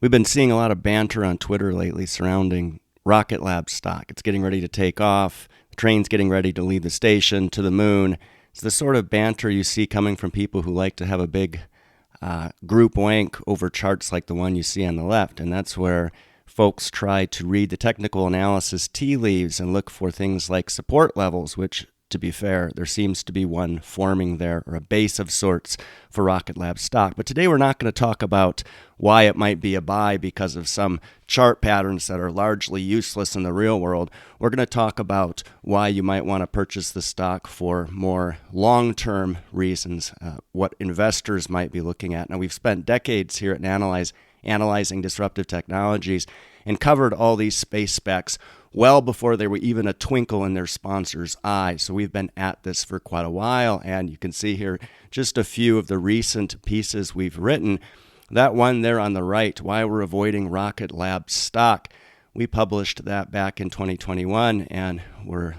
We've been seeing a lot of banter on Twitter lately surrounding RocketLab stock. It's getting ready to take off. The train's getting ready to leave the station to the moon. It's the sort of banter you see coming from people who like to have a big group wank over charts like the one you see on the left. And that's where folks try to read the technical analysis tea leaves and look for things like support levels, which, to be fair, there seems to be one forming there, or a base of sorts for Rocket Lab stock. But today we're not going to talk about why it might be a buy because of some chart patterns that are largely useless in the real world. We're going to talk about why you might want to purchase the stock for more long-term reasons, what investors might be looking at. Now, we've spent decades here at analyzing disruptive technologies and covered all these space specs well before they were even a twinkle in their sponsor's eye. So we've been at this for quite a while, and you can see here just a few of the recent pieces we've written. That one there on the right, Why We're Avoiding Rocket Lab Stock, we published that back in 2021, and were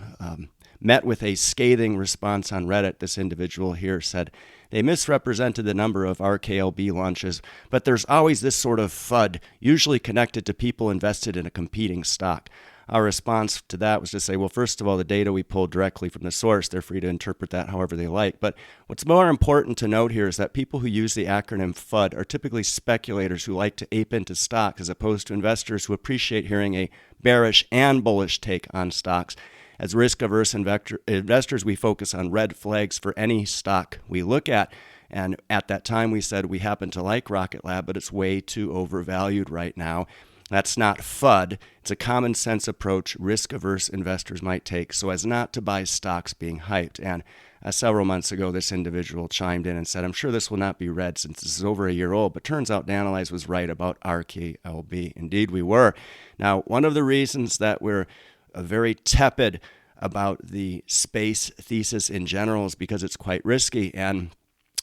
met with a scathing response on Reddit. This individual here said, they misrepresented the number of RKLB launches, but there's always this sort of FUD, usually connected to people invested in a competing stock. Our response to that was to say, well, first of all, the data we pulled directly from the source, they're free to interpret that however they like. But what's more important to note here is that people who use the acronym FUD are typically speculators who like to ape into stocks, as opposed to investors who appreciate hearing a bearish and bullish take on stocks. As risk-averse investors, we focus on red flags for any stock we look at. And at that time, we said we happen to like Rocket Lab, but it's way too overvalued right now. That's not FUD. It's a common sense approach risk-averse investors might take so as not to buy stocks being hyped. And several months ago, this individual chimed in and said, I'm sure this will not be read since this is over a year old, but turns out Analyze was right about RKLB. Indeed, we were. Now, one of the reasons that we're very tepid about the space thesis in general is because it's quite risky. And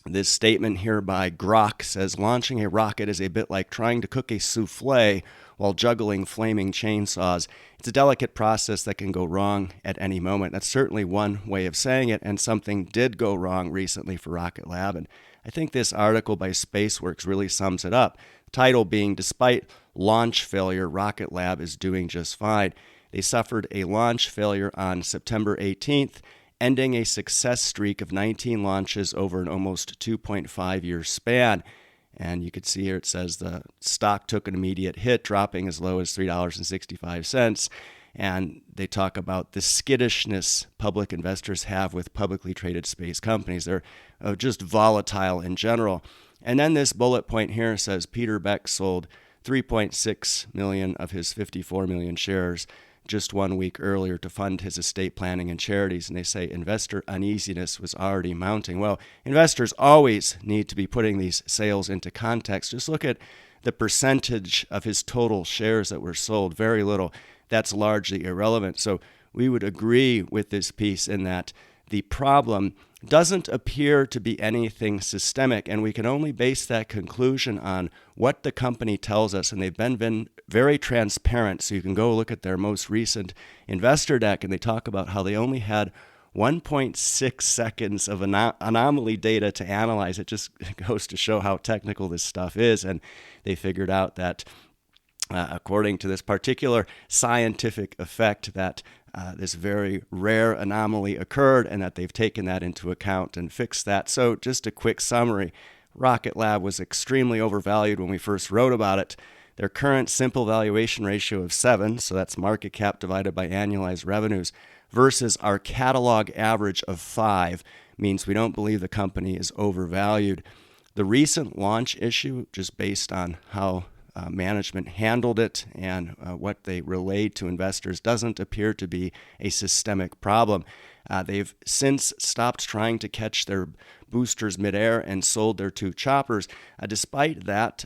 this statement here by Grok says, launching a rocket is a bit like trying to cook a souffle while juggling flaming chainsaws. It's a delicate process that can go wrong at any moment. That's certainly one way of saying it, and something did go wrong recently for Rocket Lab. And I think this article by SpaceWorks really sums it up. The title being, Despite Launch Failure, Rocket Lab is doing just fine. They suffered a launch failure on September 18th, ending a success streak of 19 launches over an almost 2.5-year span. And you can see here it says the stock took an immediate hit, dropping as low as $3.65. And they talk about the skittishness public investors have with publicly traded space companies. They're just volatile in general. And then this bullet point here says Peter Beck sold 3.6 million of his 54 million shares just 1 week earlier to fund his estate planning and charities. And they say investor uneasiness was already mounting. Well, investors always need to be putting these sales into context. Just look at the percentage of his total shares that were sold. Very little. That's largely irrelevant. So we would agree with this piece in that the problem doesn't appear to be anything systemic, and we can only base that conclusion on what the company tells us, and they've been very transparent. So you can go look at their most recent investor deck, and they talk about how they only had 1.6 seconds of anomaly data to analyze. It just goes to show how technical this stuff is, and they figured out that according to this particular scientific effect, that this very rare anomaly occurred, and that they've taken that into account and fixed that. So just a quick summary. Rocket Lab was extremely overvalued when we first wrote about it. Their current simple valuation ratio of 7, so that's market cap divided by annualized revenues, versus our catalog average of 5, means we don't believe the company is overvalued. The recent launch issue, just based on how management handled it and what they relayed to investors, doesn't appear to be a systemic problem. They've since stopped trying to catch their boosters midair and sold their 2 choppers. Despite that,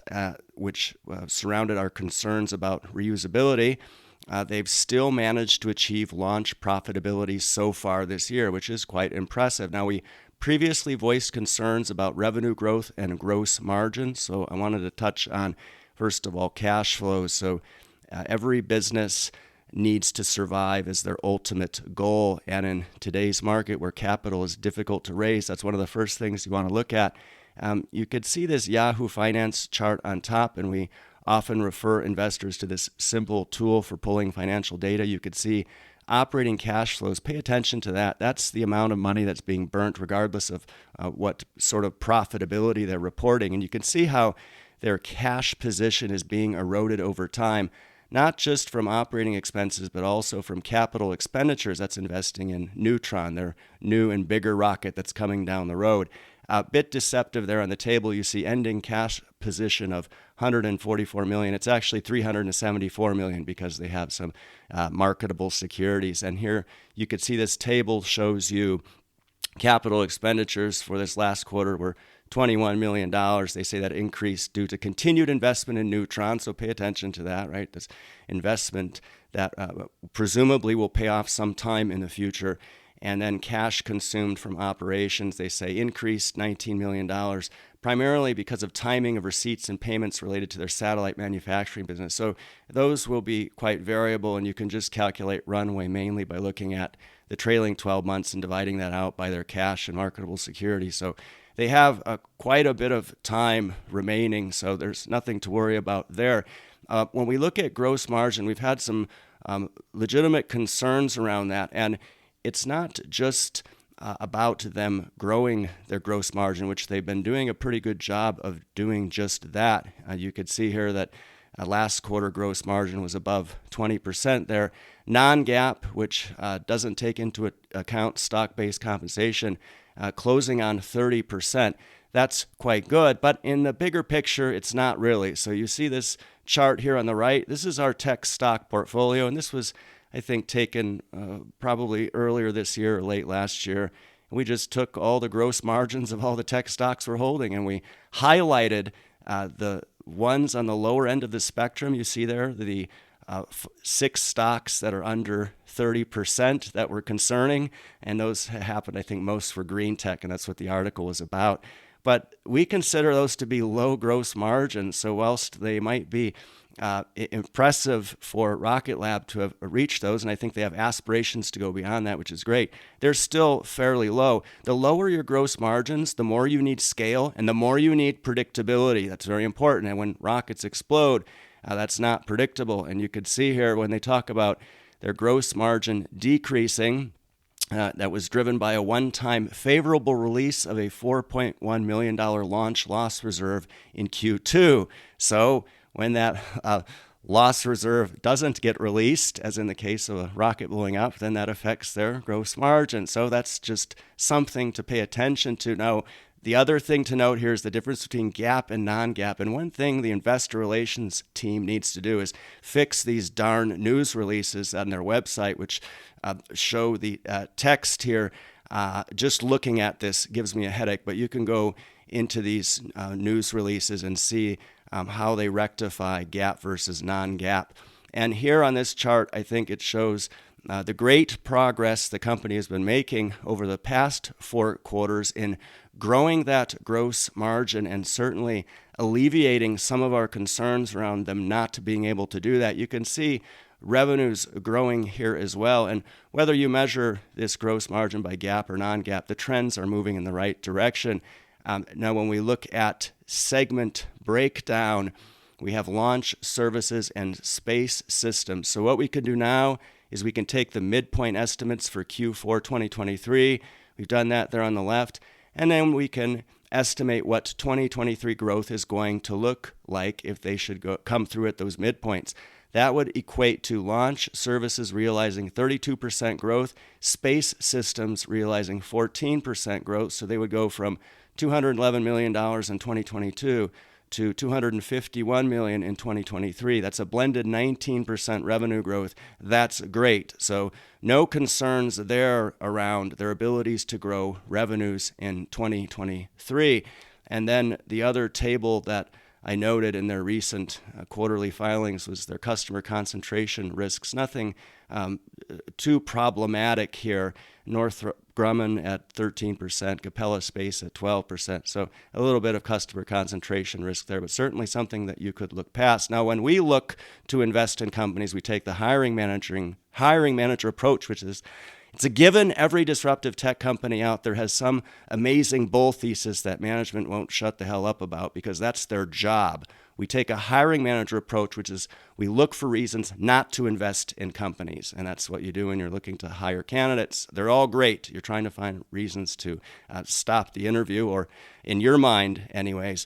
which surrounded our concerns about reusability, they've still managed to achieve launch profitability so far this year, which is quite impressive. Now, we previously voiced concerns about revenue growth and gross margin, so I wanted to touch on, first of all, cash flows. So every business needs to survive as their ultimate goal. And in today's market where capital is difficult to raise, that's one of the first things you want to look at. You could see this Yahoo Finance chart on top, and we often refer investors to this simple tool for pulling financial data. You could see operating cash flows. Pay attention to that. That's the amount of money that's being burnt, regardless of what sort of profitability they're reporting. And you can see how their cash position is being eroded over time, not just from operating expenses, but also from capital expenditures. That's investing in Neutron, their new and bigger rocket that's coming down the road. A bit deceptive there on the table. You see ending cash position of 144 million. It's actually 374 million because they have some marketable securities. And here you could see this table shows you capital expenditures for this last quarter were $21 million. They say that increased due to continued investment in Neutron. So pay attention to that, right? This investment that presumably will pay off sometime in the future. And then cash consumed from operations, they say, increased $19 million, primarily because of timing of receipts and payments related to their satellite manufacturing business. So those will be quite variable, and you can just calculate runway mainly by looking at the trailing 12 months and dividing that out by their cash and marketable securities. So they have quite a bit of time remaining, so there's nothing to worry about there. When we look at gross margin, we've had some legitimate concerns around that, and it's not just about them growing their gross margin, which they've been doing a pretty good job of doing just that. You could see here that last quarter gross margin was above 20% there. Non-GAAP, which doesn't take into account stock-based compensation, closing on 30%. That's quite good, but in the bigger picture, it's not really. So you see this chart here on the right. This is our tech stock portfolio, and this was, I think, taken probably earlier this year or late last year. We just took all the gross margins of all the tech stocks we're holding, and we highlighted the ones on the lower end of the spectrum. You see there the 6 stocks that are under 30% that were concerning, and those happened, I think, most for green tech, and that's what the article was about. But we consider those to be low gross margins, so whilst they might be impressive for rocketlab to have reached those, and I think they have aspirations to go beyond that, which is great, they're still fairly low. The lower your gross margins, the more you need scale, and the more you need predictability. That's very important, and when rockets explode, that's not predictable. And you could see here when they talk about their gross margin decreasing, that was driven by a one-time favorable release of a $4.1 million launch loss reserve in Q2. So when that loss reserve doesn't get released, as in the case of a rocket blowing up, then that affects their gross margin. So that's just something to pay attention to. Now, the other thing to note here is the difference between GAAP and non-GAAP. And one thing the investor relations team needs to do is fix these darn news releases on their website, which show the text here. Just looking at this gives me a headache, but you can go into these news releases and see how they rectify GAAP versus non-GAAP. And here on this chart, I think it shows the great progress the company has been making over the past 4 quarters in growing that gross margin and certainly alleviating some of our concerns around them not being able to do that. You can see revenues growing here as well. And whether you measure this gross margin by GAAP or non-GAAP, the trends are moving in the right direction. Now, when we look at segment breakdown, we have launch services and space systems. So what we can do now is we can take the midpoint estimates for Q4 2023. We've done that there on the left. And then we can estimate what 2023 growth is going to look like if they should come through at those midpoints. That would equate to launch services realizing 32% growth, space systems realizing 14% growth. So they would go from $211 million in 2022 to $251 million in 2023. That's a blended 19% revenue growth. That's great. So no concerns there around their abilities to grow revenues in 2023. And then the other table that I noted in their recent quarterly filings was their customer concentration risks. Nothing too problematic here. Northrop Grumman at 13%, Capella Space at 12%. So a little bit of customer concentration risk there, but certainly something that you could look past. Now, when we look to invest in companies, we take the hiring manager approach, which is It's a given every disruptive tech company out there has some amazing bull thesis that management won't shut the hell up about because that's their job. We take a hiring manager approach, which is we look for reasons not to invest in companies. And that's what you do when you're looking to hire candidates. They're all great. You're trying to find reasons to stop the interview, or in your mind anyways.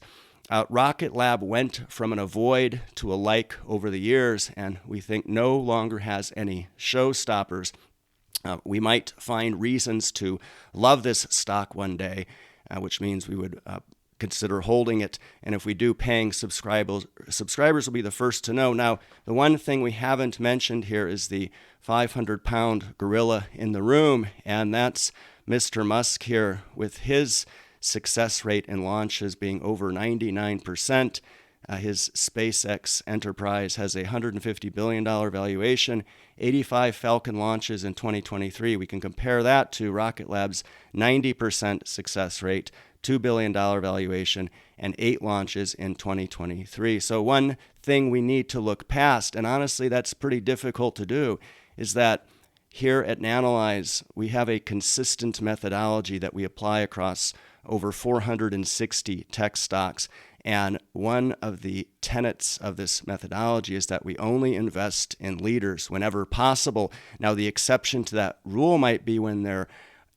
Rocket Lab went from an avoid to a like over the years, and we think no longer has any showstoppers. We might find reasons to love this stock one day, which means we would consider holding it. And if we do, paying subscribers will be the first to know. Now, the one thing we haven't mentioned here is the 500-pound gorilla in the room, and that's Mr. Musk here with his success rate in launches being over 99%. His SpaceX enterprise has a $150 billion valuation, 85 Falcon launches in 2023. We can compare that to Rocket Lab's 90% success rate, $2 billion valuation, and 8 launches in 2023. So one thing we need to look past, and honestly that's pretty difficult to do, is that here at Nanalyze, we have a consistent methodology that we apply across over 460 tech stocks. And one of the tenets of this methodology is that we only invest in leaders whenever possible. Now, the exception to that rule might be when there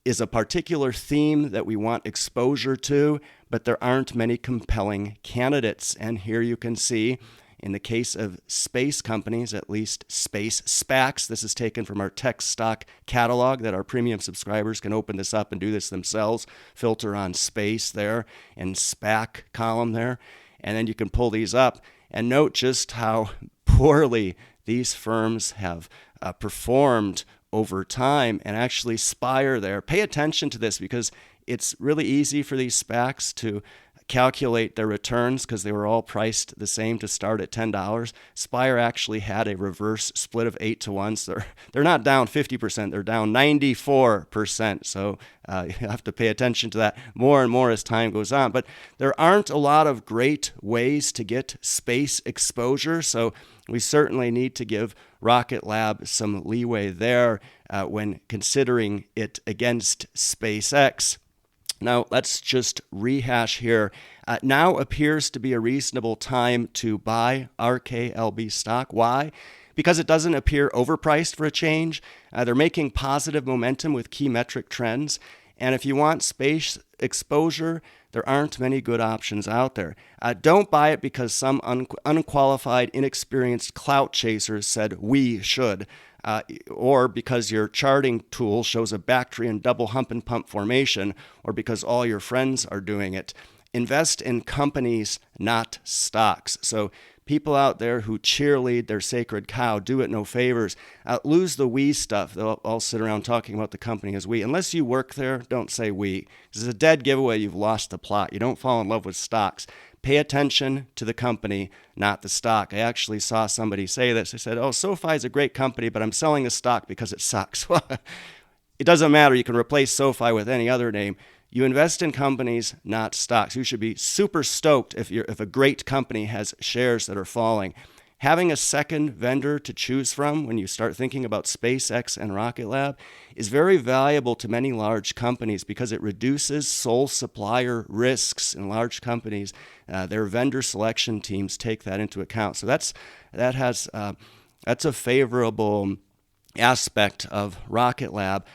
is a particular theme that we want exposure to, but there aren't many compelling candidates. And here you can see, in the case of space companies, at least space SPACs, this is taken from our tech stock catalog that our premium subscribers can open this up and do this themselves, filter on space there and SPAC column there, and then you can pull these up and note just how poorly these firms have performed over time. And actually Spire there, pay attention to this because it's really easy for these SPACs to calculate their returns because they were all priced the same to start at $10. Spire actually had a reverse split of 8 to 1. So they're not down 50%, they're down 94%. So you have to pay attention to that more and more as time goes on. But there aren't a lot of great ways to get space exposure. So we certainly need to give Rocket Lab some leeway there when considering it against SpaceX. Now, let's just rehash here. Now appears to be a reasonable time to buy RKLB stock. Why? Because it doesn't appear overpriced for a change. They're making positive momentum with key metric trends. And if you want space exposure, there aren't many good options out there. Don't buy it because some unqualified, inexperienced clout chasers said we should. Or because your charting tool shows a Bactrian double hump and pump formation, or because all your friends are doing it. Invest in companies, not stocks. So people out there who cheerlead their sacred cow, do it no favors. Lose the we stuff. They'll all sit around talking about the company as we. Unless you work there, don't say we. This is a dead giveaway. You've lost the plot. You don't fall in love with stocks. Pay attention to the company, not the stock. I actually saw somebody say this. They said, oh, SoFi is a great company, but I'm selling the stock because it sucks. Well, it doesn't matter. You can replace SoFi with any other name. You invest in companies, not stocks. You should be super stoked if a great company has shares that are falling. Having a second vendor to choose from when you start thinking about SpaceX and Rocket Lab is very valuable to many large companies because it reduces sole supplier risks in large companies. Their vendor selection teams take that into account. So that's a favorable aspect of Rocket Lab.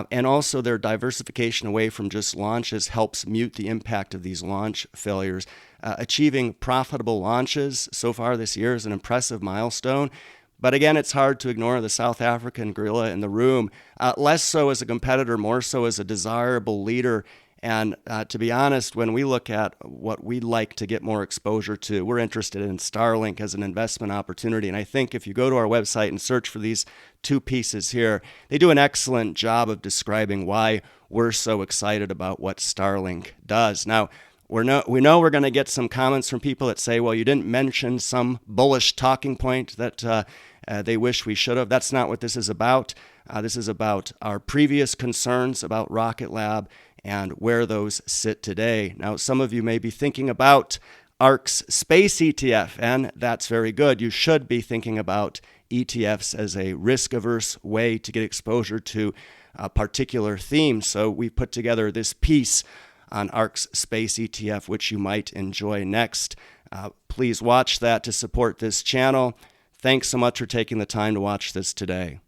And also their diversification away from just launches helps mute the impact of these launch failures. Achieving profitable launches so far this year is an impressive milestone. But again, it's hard to ignore the South African gorilla in the room, less so as a competitor, more so as a desirable leader. And to be honest, when we look at what we'd like to get more exposure to, we're interested in Starlink as an investment opportunity. And I think if you go to our website and search for these two pieces here, they do an excellent job of describing why we're so excited about what Starlink does. Now, we know we're going to get some comments from people that say, well, you didn't mention some bullish talking point that they wish we should have. That's not what this is about. This is about our previous concerns about Rocket Lab and where those sit today. Now, some of you may be thinking about ARK's space ETF, and that's very good. You should be thinking about ETFs as a risk-averse way to get exposure to a particular theme. So we put together this piece on ARK's Space ETF, which you might enjoy next. Please watch that to support this channel. Thanks so much for taking the time to watch this today.